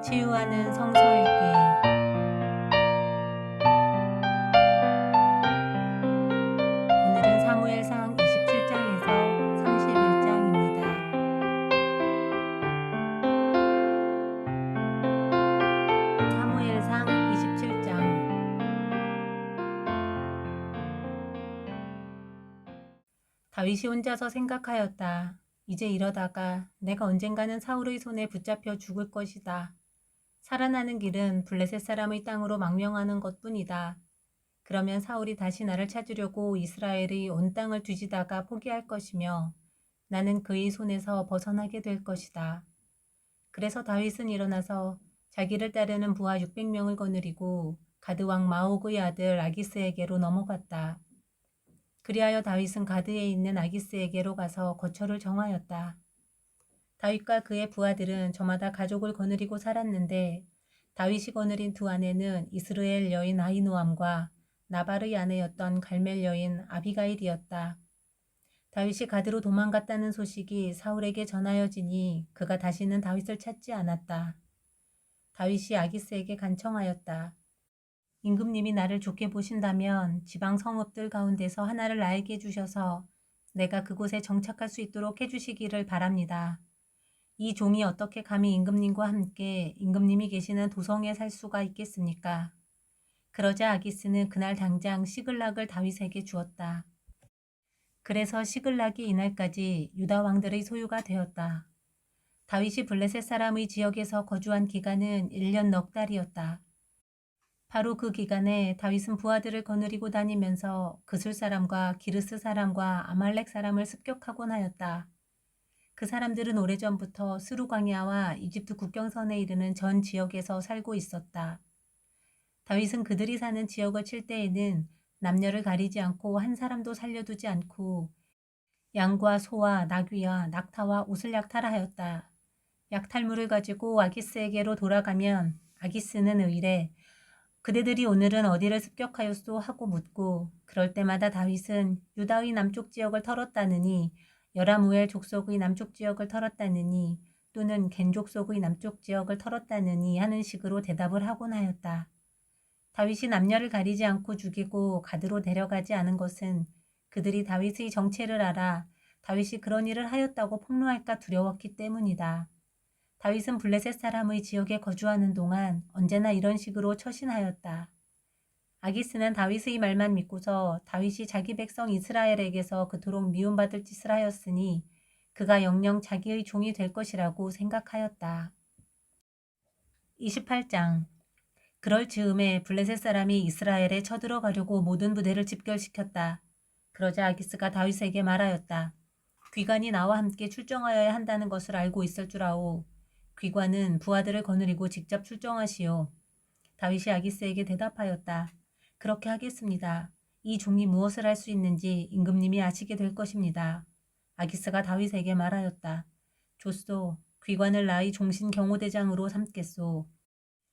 치유하는 성서 읽기. 오늘은 사무엘상 27장에서 31장입니다. 사무엘상 27장. 다윗이 혼자서 생각하였다. 이제 이러다가 내가 언젠가는 사울의 손에 붙잡혀 죽을 것이다. 살아나는 길은 블레셋 사람의 땅으로 망명하는 것뿐이다. 그러면 사울이 다시 나를 찾으려고 이스라엘의 온 땅을 뒤지다가 포기할 것이며 나는 그의 손에서 벗어나게 될 것이다. 그래서 다윗은 일어나서 자기를 따르는 부하 600명을 거느리고 가드 왕 마옥의 아들 아기스에게로 넘어갔다. 그리하여 다윗은 가드에 있는 아기스에게로 가서 거처를 정하였다. 다윗과 그의 부하들은 저마다 가족을 거느리고 살았는데 다윗이 거느린 두 아내는 이스라엘 여인 아히노암과 나발의 아내였던 갈멜 여인 아비가일이었다. 다윗이 가드로 도망갔다는 소식이 사울에게 전하여지니 그가 다시는 다윗을 찾지 않았다. 다윗이 아기스에게 간청하였다. 임금님이 나를 좋게 보신다면 지방 성읍들 가운데서 하나를 나에게 주셔서 내가 그곳에 정착할 수 있도록 해주시기를 바랍니다. 이 종이 어떻게 감히 임금님과 함께 임금님이 계시는 도성에 살 수가 있겠습니까? 그러자 아기스는 그날 당장 시글락을 다윗에게 주었다. 그래서 시글락이 이날까지 유다 왕들의 소유가 되었다. 다윗이 블레셋 사람의 지역에서 거주한 기간은 1년 넉 달이었다. 바로 그 기간에 다윗은 부하들을 거느리고 다니면서 그술 사람과 기르스 사람과 아말렉 사람을 습격하곤 하였다. 그 사람들은 오래전부터 스루 광야와 이집트 국경선에 이르는 전 지역에서 살고 있었다. 다윗은 그들이 사는 지역을 칠 때에는 남녀를 가리지 않고 한 사람도 살려두지 않고 양과 소와 나귀와 낙타와 옷을 약탈하였다. 약탈물을 가지고 아기스에게로 돌아가면 아기스는 의뢰 그대들이 오늘은 어디를 습격하였소 하고 묻고 그럴 때마다 다윗은 유다의 남쪽 지역을 털었다느니 여라무엘 족속의 남쪽 지역을 털었다느니 또는 겐 족속의 남쪽 지역을 털었다느니 하는 식으로 대답을 하곤 하였다. 다윗이 남녀를 가리지 않고 죽이고 가드로 데려가지 않은 것은 그들이 다윗의 정체를 알아 다윗이 그런 일을 하였다고 폭로할까 두려웠기 때문이다. 다윗은 블레셋 사람의 지역에 거주하는 동안 언제나 이런 식으로 처신하였다. 아기스는 다윗의 말만 믿고서 다윗이 자기 백성 이스라엘에게서 그토록 미움받을 짓을 하였으니 그가 영영 자기의 종이 될 것이라고 생각하였다. 28장. 그럴 즈음에 블레셋 사람이 이스라엘에 쳐들어가려고 모든 부대를 집결시켰다. 그러자 아기스가 다윗에게 말하였다. 귀관이 나와 함께 출정하여야 한다는 것을 알고 있을 줄 아오. 귀관은 부하들을 거느리고 직접 출정하시오. 다윗이 아기스에게 대답하였다. 그렇게 하겠습니다. 이 종이 무엇을 할 수 있는지 임금님이 아시게 될 것입니다. 아기스가 다윗에게 말하였다. 좋소. 귀관을 나의 종신 경호대장으로 삼겠소.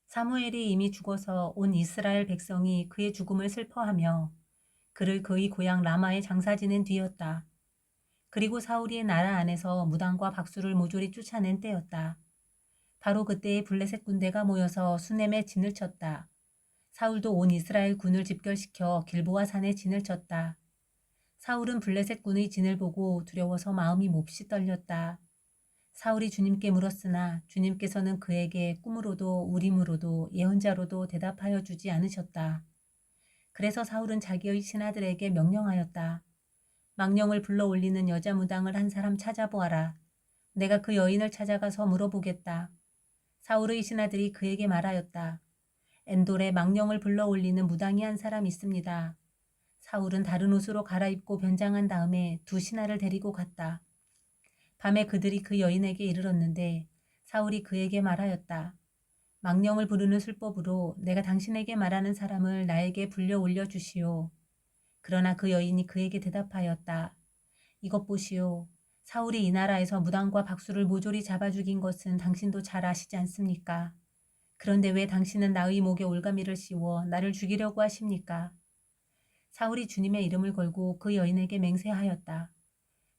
사무엘이 이미 죽어서 온 이스라엘 백성이 그의 죽음을 슬퍼하며 그를 그의 고향 라마에 장사 지낸 뒤였다. 그리고 사울이 나라 안에서 무당과 박수를 모조리 쫓아낸 때였다. 바로 그때에 블레셋 군대가 모여서 수넴에 진을 쳤다. 사울도 온 이스라엘 군을 집결시켜 길보아 산에 진을 쳤다. 사울은 블레셋 군의 진을 보고 두려워서 마음이 몹시 떨렸다. 사울이 주님께 물었으나 주님께서는 그에게 꿈으로도 우림으로도 예언자로도 대답하여 주지 않으셨다. 그래서 사울은 자기의 신하들에게 명령하였다. 망령을 불러 올리는 여자 무당을 한 사람 찾아보아라. 내가 그 여인을 찾아가서 물어보겠다. 사울의 신하들이 그에게 말하였다. 엔돌에 망령을 불러 올리는 무당이 한 사람 있습니다. 사울은 다른 옷으로 갈아입고 변장한 다음에 두 신하를 데리고 갔다. 밤에 그들이 그 여인에게 이르렀는데 사울이 그에게 말하였다. 망령을 부르는 술법으로 내가 당신에게 말하는 사람을 나에게 불려 올려주시오. 그러나 그 여인이 그에게 대답하였다. 이것 보시오. 사울이 이 나라에서 무당과 박수를 모조리 잡아 죽인 것은 당신도 잘 아시지 않습니까? 그런데 왜 당신은 나의 목에 올가미를 씌워 나를 죽이려고 하십니까? 사울이 주님의 이름을 걸고 그 여인에게 맹세하였다.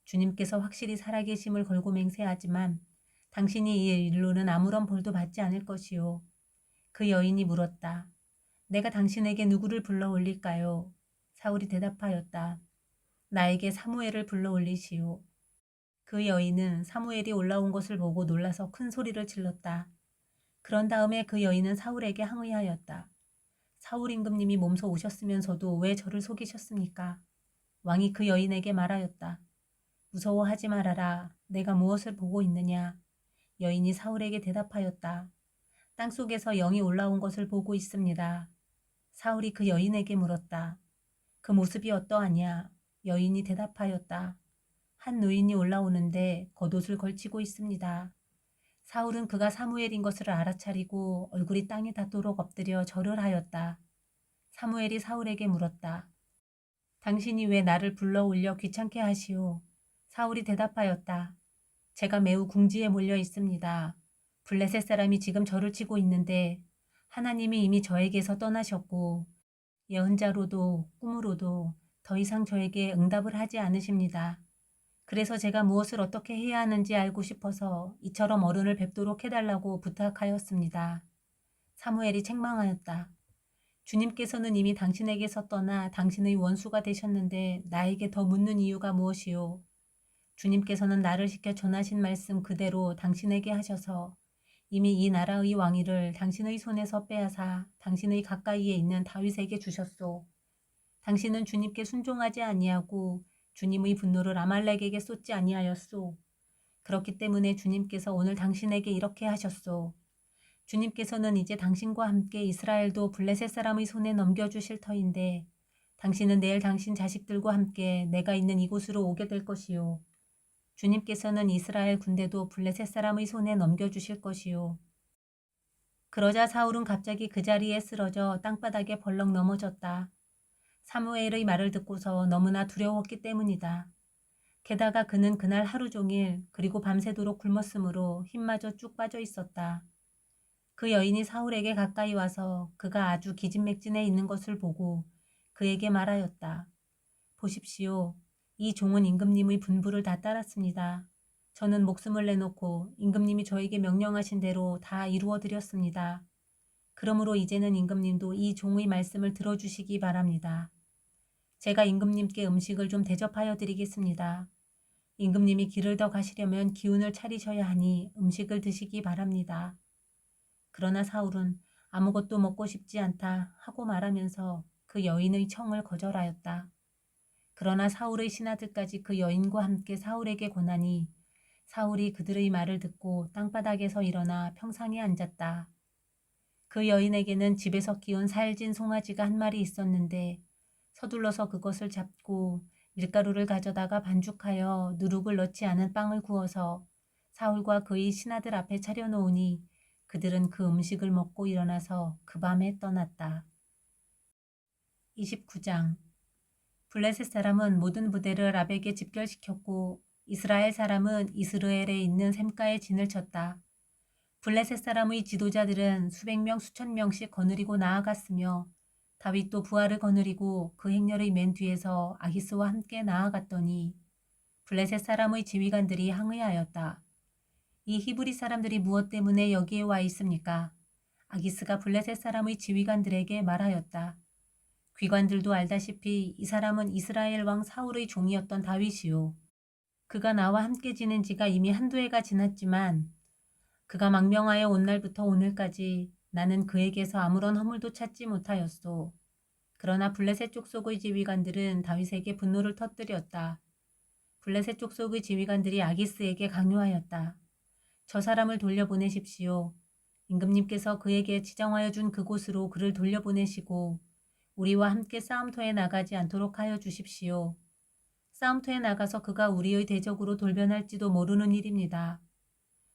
주님께서 확실히 살아계심을 걸고 맹세하지만 당신이 이 일로는 아무런 벌도 받지 않을 것이요. 그 여인이 물었다. 내가 당신에게 누구를 불러 올릴까요? 사울이 대답하였다. 나에게 사무엘을 불러 올리시오. 그 여인은 사무엘이 올라온 것을 보고 놀라서 큰 소리를 질렀다. 그런 다음에 그 여인은 사울에게 항의하였다. 사울 임금님이 몸소 오셨으면서도 왜 저를 속이셨습니까? 왕이 그 여인에게 말하였다. 무서워하지 말아라. 내가 무엇을 보고 있느냐? 여인이 사울에게 대답하였다. 땅속에서 영이 올라온 것을 보고 있습니다. 사울이 그 여인에게 물었다. 그 모습이 어떠하냐? 여인이 대답하였다. 한 노인이 올라오는데 겉옷을 걸치고 있습니다. 사울은 그가 사무엘인 것을 알아차리고 얼굴이 땅에 닿도록 엎드려 절을 하였다. 사무엘이 사울에게 물었다. 당신이 왜 나를 불러 올려 귀찮게 하시오? 사울이 대답하였다. 제가 매우 궁지에 몰려 있습니다. 블레셋 사람이 지금 저를 치고 있는데 하나님이 이미 저에게서 떠나셨고 예언자로도 꿈으로도 더 이상 저에게 응답을 하지 않으십니다. 그래서 제가 무엇을 어떻게 해야 하는지 알고 싶어서 이처럼 어른을 뵙도록 해달라고 부탁하였습니다. 사무엘이 책망하였다. 주님께서는 이미 당신에게서 떠나 당신의 원수가 되셨는데 나에게 더 묻는 이유가 무엇이오? 주님께서는 나를 시켜 전하신 말씀 그대로 당신에게 하셔서 이미 이 나라의 왕위를 당신의 손에서 빼앗아 당신의 가까이에 있는 다윗에게 주셨소. 당신은 주님께 순종하지 아니하고 주님의 분노를 아말렉에게 쏟지 아니하였소. 그렇기 때문에 주님께서 오늘 당신에게 이렇게 하셨소. 주님께서는 이제 당신과 함께 이스라엘도 블레셋 사람의 손에 넘겨주실 터인데 당신은 내일 당신 자식들과 함께 내가 있는 이곳으로 오게 될 것이요. 주님께서는 이스라엘 군대도 블레셋 사람의 손에 넘겨주실 것이요. 그러자 사울은 갑자기 그 자리에 쓰러져 땅바닥에 벌렁 넘어졌다. 사무엘의 말을 듣고서 너무나 두려웠기 때문이다. 게다가 그는 그날 하루 종일 그리고 밤새도록 굶었으므로 힘마저 쭉 빠져 있었다. 그 여인이 사울에게 가까이 와서 그가 아주 기진맥진해 있는 것을 보고 그에게 말하였다. 보십시오. 이 종은 임금님의 분부를 다 따랐습니다. 저는 목숨을 내놓고 임금님이 저에게 명령하신 대로 다 이루어드렸습니다. 그러므로 이제는 임금님도 이 종의 말씀을 들어주시기 바랍니다. 제가 임금님께 음식을 좀 대접하여 드리겠습니다. 임금님이 길을 더 가시려면 기운을 차리셔야 하니 음식을 드시기 바랍니다. 그러나 사울은 아무것도 먹고 싶지 않다 하고 말하면서 그 여인의 청을 거절하였다. 그러나 사울의 신하들까지 그 여인과 함께 사울에게 권하니 사울이 그들의 말을 듣고 땅바닥에서 일어나 평상에 앉았다. 그 여인에게는 집에서 키운 살진 송아지가 한 마리 있었는데 서둘러서 그것을 잡고 밀가루를 가져다가 반죽하여 누룩을 넣지 않은 빵을 구워서 사울과 그의 신하들 앞에 차려놓으니 그들은 그 음식을 먹고 일어나서 그 밤에 떠났다. 29장 블레셋 사람은 모든 부대를 라벡에 집결시켰고 이스라엘 사람은 이스르엘에 있는 샘가에 진을 쳤다. 블레셋 사람의 지도자들은 수백 명 수천 명씩 거느리고 나아갔으며 다윗도 부하를 거느리고 그 행렬의 맨 뒤에서 아기스와 함께 나아갔더니 블레셋 사람의 지휘관들이 항의하였다. 이 히브리 사람들이 무엇 때문에 여기에 와 있습니까? 아기스가 블레셋 사람의 지휘관들에게 말하였다. 귀관들도 알다시피 이 사람은 이스라엘 왕 사울의 종이었던 다윗이요. 그가 나와 함께 지낸 지가 이미 한두 해가 지났지만 그가 망명하여 온 날부터 오늘까지 나는 그에게서 아무런 허물도 찾지 못하였소. 그러나 블레셋 족속의 지휘관들은 다윗에게 분노를 터뜨렸다. 블레셋 족속의 지휘관들이 아기스에게 강요하였다. 저 사람을 돌려보내십시오. 임금님께서 그에게 지정하여 준 그곳으로 그를 돌려보내시고 우리와 함께 싸움터에 나가지 않도록 하여 주십시오. 싸움터에 나가서 그가 우리의 대적으로 돌변할지도 모르는 일입니다.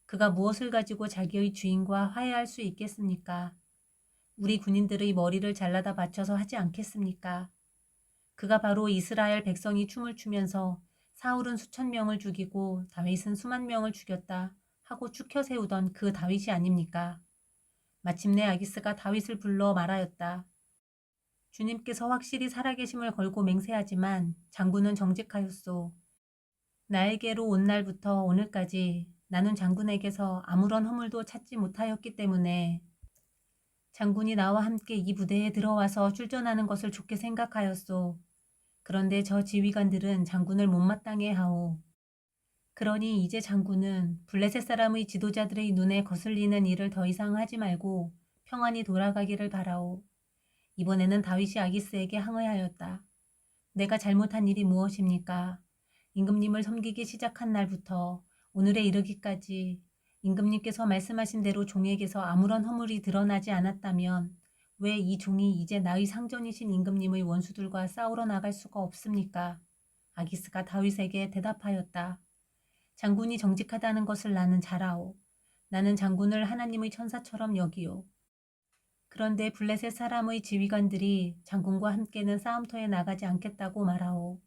그가 무엇을 가지고 자기의 주인과 화해할 수 있겠습니까? 우리 군인들의 머리를 잘라다 바쳐서 하지 않겠습니까? 그가 바로 이스라엘 백성이 춤을 추면서 사울은 수천 명을 죽이고 다윗은 수만 명을 죽였다 하고 추켜 세우던 그 다윗이 아닙니까? 마침내 아기스가 다윗을 불러 말하였다. 주님께서 확실히 살아계심을 걸고 맹세하지만 장군은 정직하였소. 나에게로 온 날부터 오늘까지 나는 장군에게서 아무런 허물도 찾지 못하였기 때문에 장군이 나와 함께 이 부대에 들어와서 출전하는 것을 좋게 생각하였소. 그런데 저 지휘관들은 장군을 못마땅해 하오. 그러니 이제 장군은 블레셋 사람의 지도자들의 눈에 거슬리는 일을 더 이상 하지 말고 평안히 돌아가기를 바라오. 이번에는 다윗이 아기스에게 항의하였다. 내가 잘못한 일이 무엇입니까? 임금님을 섬기기 시작한 날부터 오늘에 이르기까지 임금님께서 말씀하신 대로 종에게서 아무런 허물이 드러나지 않았다면 왜 이 종이 이제 나의 상전이신 임금님의 원수들과 싸우러 나갈 수가 없습니까? 아기스가 다윗에게 대답하였다. 장군이 정직하다는 것을 나는 잘 아오. 나는 장군을 하나님의 천사처럼 여기오. 그런데 블레셋 사람의 지휘관들이 장군과 함께는 싸움터에 나가지 않겠다고 말하오.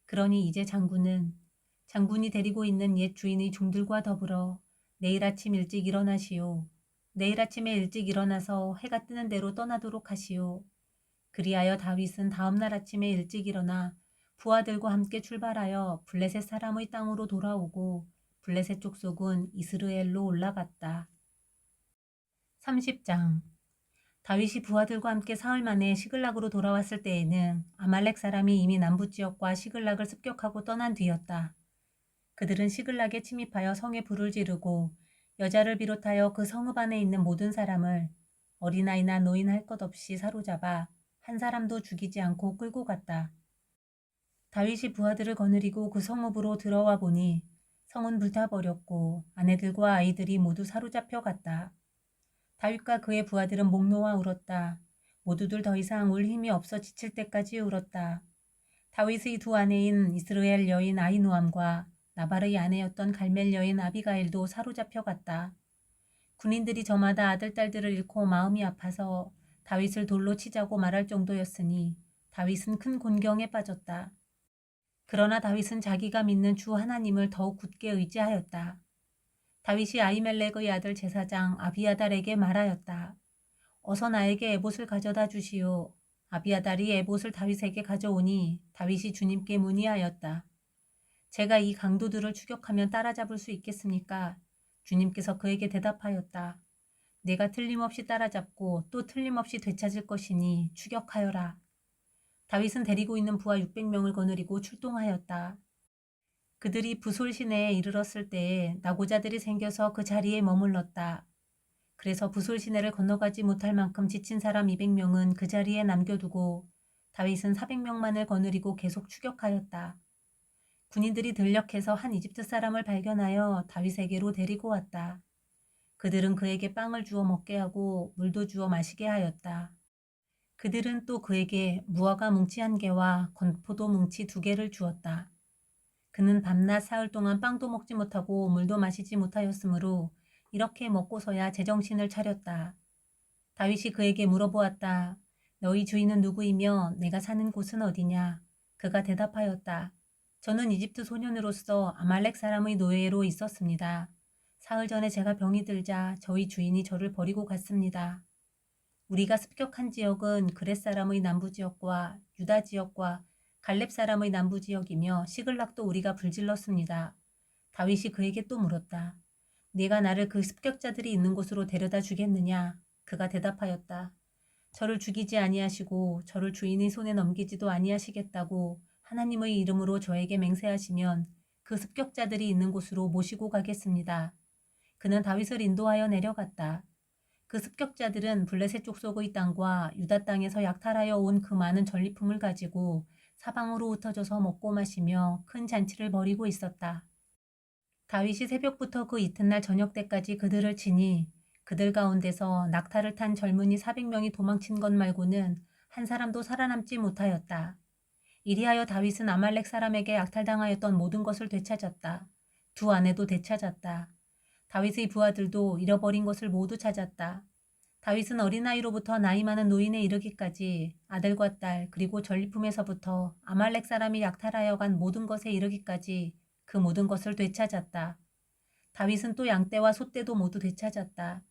그러니 이제 장군이 데리고 있는 옛 주인의 종들과 더불어 내일 아침 일찍 일어나시오. 내일 아침에 일찍 일어나서 해가 뜨는 대로 떠나도록 하시오. 그리하여 다윗은 다음날 아침에 일찍 일어나 부하들과 함께 출발하여 블레셋 사람의 땅으로 돌아오고 블레셋 족속은 이스라엘로 올라갔다. 30장 다윗이 부하들과 함께 사흘 만에 시글락으로 돌아왔을 때에는 아말렉 사람이 이미 남부 지역과 시글락을 습격하고 떠난 뒤였다. 그들은 시글락에 침입하여 성에 불을 지르고 여자를 비롯하여 그 성읍 안에 있는 모든 사람을 어린아이나 노인 할 것 없이 사로잡아 한 사람도 죽이지 않고 끌고 갔다. 다윗이 부하들을 거느리고 그 성읍으로 들어와 보니 성은 불타버렸고 아내들과 아이들이 모두 사로잡혀 갔다. 다윗과 그의 부하들은 목 놓아 울었다. 모두들 더 이상 울 힘이 없어 지칠 때까지 울었다. 다윗의 두 아내인 이스라엘 여인 아히노암과 나발의 아내였던 갈멜 여인 아비가일도 사로잡혀 갔다. 군인들이 저마다 아들, 딸들을 잃고 마음이 아파서 다윗을 돌로 치자고 말할 정도였으니 다윗은 큰 곤경에 빠졌다. 그러나 다윗은 자기가 믿는 주 하나님을 더욱 굳게 의지하였다. 다윗이 아히멜렉의 아들 제사장 아비아달에게 말하였다. 어서 나에게 에봇을 가져다 주시오. 아비아달이 에봇을 다윗에게 가져오니 다윗이 주님께 문의하였다. 제가 이 강도들을 추격하면 따라잡을 수 있겠습니까? 주님께서 그에게 대답하였다. 내가 틀림없이 따라잡고 또 틀림없이 되찾을 것이니 추격하여라. 다윗은 데리고 있는 부하 600명을 거느리고 출동하였다. 그들이 부솔 시내에 이르렀을 때에 나고자들이 생겨서 그 자리에 머물렀다. 그래서 부솔 시내를 건너가지 못할 만큼 지친 사람 200명은 그 자리에 남겨두고 다윗은 400명만을 거느리고 계속 추격하였다. 군인들이 들녘에서 한 이집트 사람을 발견하여 다윗에게로 데리고 왔다. 그들은 그에게 빵을 주어 먹게 하고 물도 주어 마시게 하였다. 그들은 또 그에게 무화과 뭉치 1개와 건포도 뭉치 2개를 주었다. 그는 밤낮 사흘 동안 빵도 먹지 못하고 물도 마시지 못하였으므로 이렇게 먹고서야 제정신을 차렸다. 다윗이 그에게 물어보았다. 너희 주인은 누구이며 내가 사는 곳은 어디냐? 그가 대답하였다. 저는 이집트 소년으로서 아말렉 사람의 노예로 있었습니다. 사흘 전에 제가 병이 들자 저희 주인이 저를 버리고 갔습니다. 우리가 습격한 지역은 그렛 사람의 남부 지역과 유다 지역과 갈렙 사람의 남부 지역이며 시글락도 우리가 불질렀습니다. 다윗이 그에게 또 물었다. 네가 나를 그 습격자들이 있는 곳으로 데려다 주겠느냐? 그가 대답하였다. 저를 죽이지 아니하시고 저를 주인의 손에 넘기지도 아니하시겠다고 하나님의 이름으로 저에게 맹세하시면 그 습격자들이 있는 곳으로 모시고 가겠습니다. 그는 다윗을 인도하여 내려갔다. 그 습격자들은 블레셋 족속의 땅과 유다 땅에서 약탈하여 온 그 많은 전리품을 가지고 사방으로 흩어져서 먹고 마시며 큰 잔치를 벌이고 있었다. 다윗이 새벽부터 그 이튿날 저녁 때까지 그들을 치니 그들 가운데서 낙타를 탄 젊은이 400명이 도망친 것 말고는 한 사람도 살아남지 못하였다. 이리하여 다윗은 아말렉 사람에게 약탈당하였던 모든 것을 되찾았다. 두 아내도 되찾았다. 다윗의 부하들도 잃어버린 것을 모두 찾았다. 다윗은 어린아이로부터 나이 많은 노인에 이르기까지 아들과 딸 그리고 전리품에서부터 아말렉 사람이 약탈하여 간 모든 것에 이르기까지 그 모든 것을 되찾았다. 다윗은 또 양떼와 소떼도 모두 되찾았다.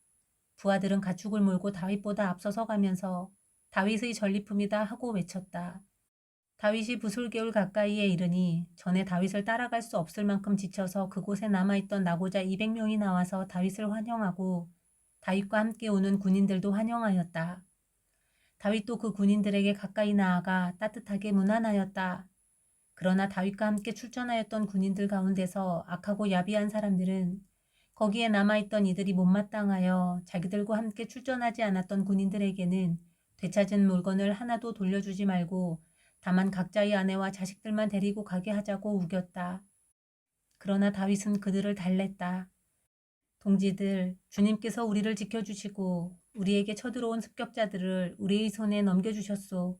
부하들은 가축을 몰고 다윗보다 앞서서 가면서 다윗의 전리품이다 하고 외쳤다. 다윗이 부솔개울 가까이에 이르니 전에 다윗을 따라갈 수 없을 만큼 지쳐서 그곳에 남아있던 나고자 200명이 나와서 다윗을 환영하고 다윗과 함께 오는 군인들도 환영하였다. 다윗도 그 군인들에게 가까이 나아가 따뜻하게 문안하였다. 그러나 다윗과 함께 출전하였던 군인들 가운데서 악하고 야비한 사람들은 거기에 남아있던 이들이 못마땅하여 자기들과 함께 출전하지 않았던 군인들에게는 되찾은 물건을 하나도 돌려주지 말고 다만 각자의 아내와 자식들만 데리고 가게 하자고 우겼다. 그러나 다윗은 그들을 달랬다. 동지들, 주님께서 우리를 지켜주시고 우리에게 쳐들어온 습격자들을 우리의 손에 넘겨주셨소.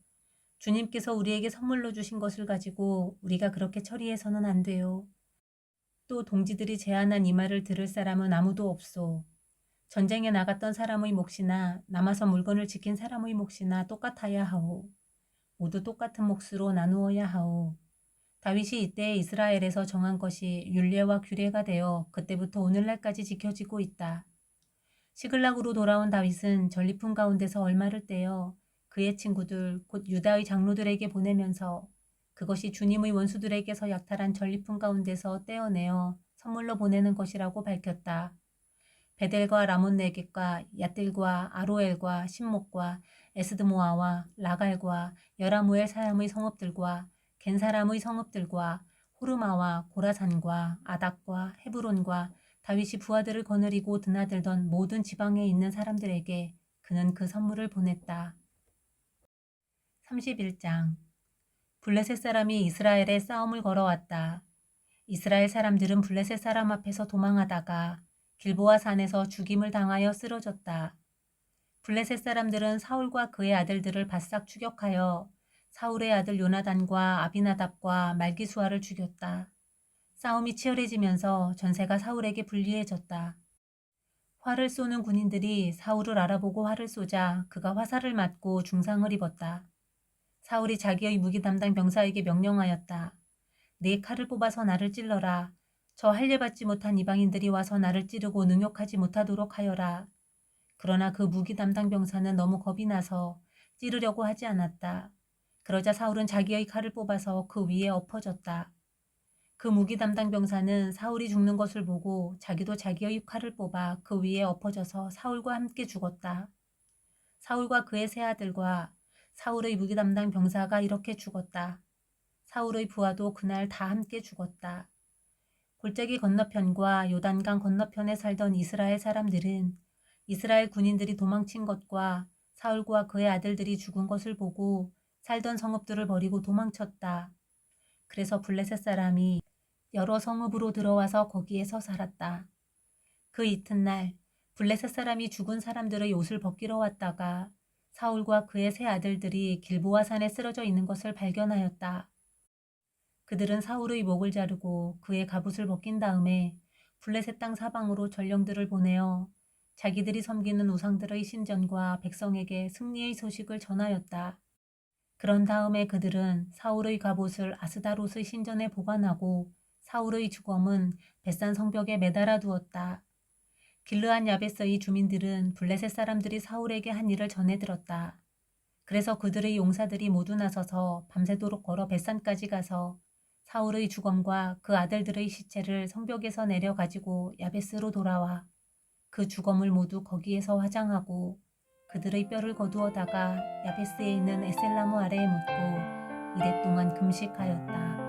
주님께서 우리에게 선물로 주신 것을 가지고 우리가 그렇게 처리해서는 안 돼요. 또 동지들이 제안한 이 말을 들을 사람은 아무도 없소. 전쟁에 나갔던 사람의 몫이나 남아서 물건을 지킨 사람의 몫이나 똑같아야 하오. 모두 똑같은 몫으로 나누어야 하오. 다윗이 이때 이스라엘에서 정한 것이 율례와 규례가 되어 그때부터 오늘날까지 지켜지고 있다. 시글락으로 돌아온 다윗은 전리품 가운데서 얼마를 떼어 그의 친구들 곧 유다의 장로들에게 보내면서 그것이 주님의 원수들에게서 약탈한 전리품 가운데서 떼어내어 선물로 보내는 것이라고 밝혔다. 베델과 라몬네겟과 얏딜과 아로엘과 신목과 에스드모아와 라갈과 여라무엘 사람의 성읍들과 겐 사람의 성읍들과 호르마와 고라산과 아닥과 헤브론과 다윗이 부하들을 거느리고 드나들던 모든 지방에 있는 사람들에게 그는 그 선물을 보냈다. 31장 블레셋 사람이 이스라엘에 싸움을 걸어왔다. 이스라엘 사람들은 블레셋 사람 앞에서 도망하다가 길보아 산에서 죽임을 당하여 쓰러졌다. 블레셋 사람들은 사울과 그의 아들들을 바싹 추격하여 사울의 아들 요나단과 아비나답과 말기수아를 죽였다. 싸움이 치열해지면서 전세가 사울에게 불리해졌다. 활을 쏘는 군인들이 사울을 알아보고 활을 쏘자 그가 화살을 맞고 중상을 입었다. 사울이 자기의 무기 담당 병사에게 명령하였다. 네 칼을 뽑아서 나를 찔러라. 저 할례받지 못한 이방인들이 와서 나를 찌르고 능욕하지 못하도록 하여라. 그러나 그 무기 담당 병사는 너무 겁이 나서 찌르려고 하지 않았다. 그러자 사울은 자기의 칼을 뽑아서 그 위에 엎어졌다. 그 무기 담당 병사는 사울이 죽는 것을 보고 자기도 자기의 칼을 뽑아 그 위에 엎어져서 사울과 함께 죽었다. 사울과 그의 세 아들과 사울의 무기 담당 병사가 이렇게 죽었다. 사울의 부하도 그날 다 함께 죽었다. 골짜기 건너편과 요단강 건너편에 살던 이스라엘 사람들은 이스라엘 군인들이 도망친 것과 사울과 그의 아들들이 죽은 것을 보고 살던 성읍들을 버리고 도망쳤다. 그래서 블레셋 사람이 여러 성읍으로 들어와서 거기에서 살았다. 그 이튿날 블레셋 사람이 죽은 사람들의 옷을 벗기러 왔다가 사울과 그의 세 아들들이 길보아 산에 쓰러져 있는 것을 발견하였다. 그들은 사울의 목을 자르고 그의 갑옷을 벗긴 다음에 블레셋 땅 사방으로 전령들을 보내어 자기들이 섬기는 우상들의 신전과 백성에게 승리의 소식을 전하였다. 그런 다음에 그들은 사울의 갑옷을 아스다롯의 신전에 보관하고 사울의 주검은 벳산 성벽에 매달아 두었다. 길르한 야베스의 주민들은 블레셋 사람들이 사울에게 한 일을 전해 들었다. 그래서 그들의 용사들이 모두 나서서 밤새도록 걸어 벳산까지 가서 사울의 주검과 그 아들들의 시체를 성벽에서 내려 가지고 야베스로 돌아와 그 주검을 모두 거기에서 화장하고 그들의 뼈를 거두어다가 야베스에 있는 에셀나무 아래에 묻고 이랫동안 금식하였다.